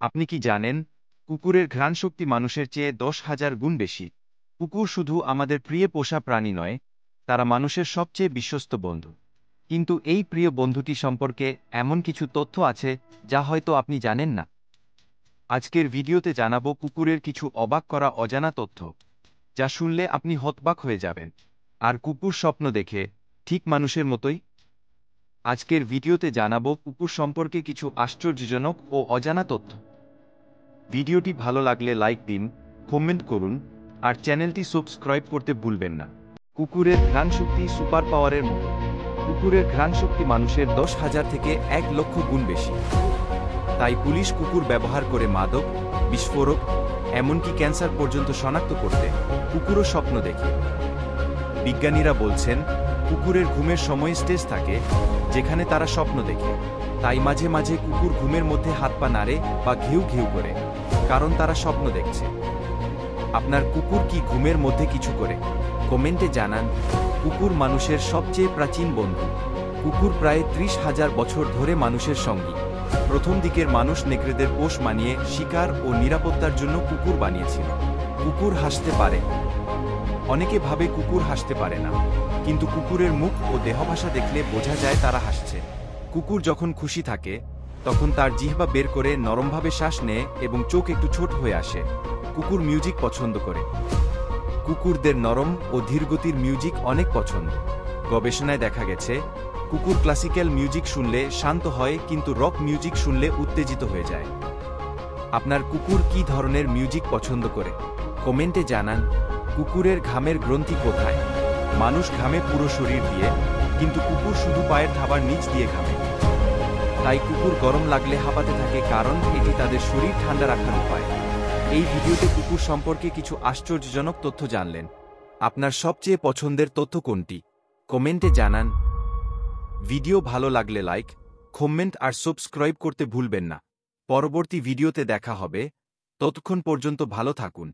আপনি কি জানেন, কুকুরের ঘ্রাণশক্তি মানুষের চেয়ে 10,000 গুণ বেশি। কুকুর শুধু আমাদের প্রিয় পোষা প্রাণী নয়, তারা মানুষের সবচেয়ে বিশ্বস্ত বন্ধু। কিন্তু এই প্রিয় বন্ধুটি সম্পর্কে এমন কিছু তথ্য আছে যা হয়তো আপনি জানেন না। আজকের ভিডিওতে জানাবো কুকুরের কিছু অবাক করা অজানা তথ্য, যা শুনলে আপনি হতবাক হয়ে যাবেন। আর কুকুর স্বপ্ন দেখে, ঠিক মানুষের মতোই। আজকের ভিডিওতে জানাবো কুকুর সম্পর্কে কিছু আশ্চর্যজনক ও অজানা তথ্য। ভিডিওটি ভালো লাগলে লাইক দিন, কমেন্ট করুন, আর চ্যানেলটি সাবস্ক্রাইব করতে ভুলবেন না। কুকুরের ঘ্রাণশক্তি সুপার পাওয়ারের মতো। কুকুরের ঘ্রাণশক্তি মানুষের 10,000 থেকে 1,00,000 গুণ বেশি। তাই পুলিশ কুকুর ব্যবহার করে মাদক, বিস্ফোরক, এমনকি ক্যান্সার পর্যন্ত শনাক্ত করতে কুকুরও স্বপ্ন দেখে। বিজ্ঞানীরা বলছেন, কুকুরের ঘুমের সময় স্টেজ থাকে যেখানে তারা স্বপ্ন দেখে। তাই মাঝে মাঝে কুকুর ঘুমের মধ্যে হাত পা নাড়ে বা ঘিউ ঘিউ করে, কারণ তারা স্বপ্ন দেখছে। আপনার কুকুর কি ঘুমের মধ্যে কিছু করে? কমেন্টে জানান। কুকুর মানুষের সবচেয়ে প্রাচীন বন্ধু। কুকুর প্রায় 30,000 বছর ধরে মানুষের সঙ্গী। প্রথম দিকের মানুষ নেকড়েদের পোষ মানিয়ে শিকার ও নিরাপত্তার জন্য কুকুর বানিয়েছিল। কুকুর হাসতে পারে। অনেকে ভাবে কুকুর হাসতে পারে না, কিন্তু কুকুরের মুখ ও দেহভাষা দেখলে বোঝা যায় তারা হাসছে। কুকুর যখন খুশি থাকে, তখন তার জিহ্বা বের করে নরমভাবে শ্বাস নেয় এবং চোখ একটু ছোট হয়ে আসে। কুকুর মিউজিক পছন্দ করে। কুকুরদের নরম ও ধীরগতির মিউজিক অনেক পছন্দ। গবেষণায় দেখা গেছে, কুকুর ক্লাসিক্যাল মিউজিক শুনলে শান্ত হয়, কিন্তু রক মিউজিক শুনলে উত্তেজিত হয়ে যায়। আপনার কুকুর কী ধরনের মিউজিক পছন্দ করে? কমেন্টে জানান। কুকুরের ঘামের গ্রন্থি কোথায়? মানুষ ঘামে পুরো শরীর দিয়ে, কিন্তু কুকুর শুধু পায়ের থাবার নিচ দিয়ে ঘামে। তাই কুকুর গরম লাগলে হাঁপাতে থাকে, কারণ এটি তাদের শরীর ঠান্ডা রাখার উপায়। এই ভিডিওতে কুকুর সম্পর্কে কিছু আশ্চর্যজনক তথ্য জানলেন। আপনার সবচেয়ে পছন্দের তথ্য কোনটি? কমেন্টে জানান। ভিডিও ভালো লাগলে লাইক, কমেন্ট আর সাবস্ক্রাইব করতে ভুলবেন না। পরবর্তী ভিডিওতে দেখা হবে। ততক্ষণ পর্যন্ত ভালো থাকুন।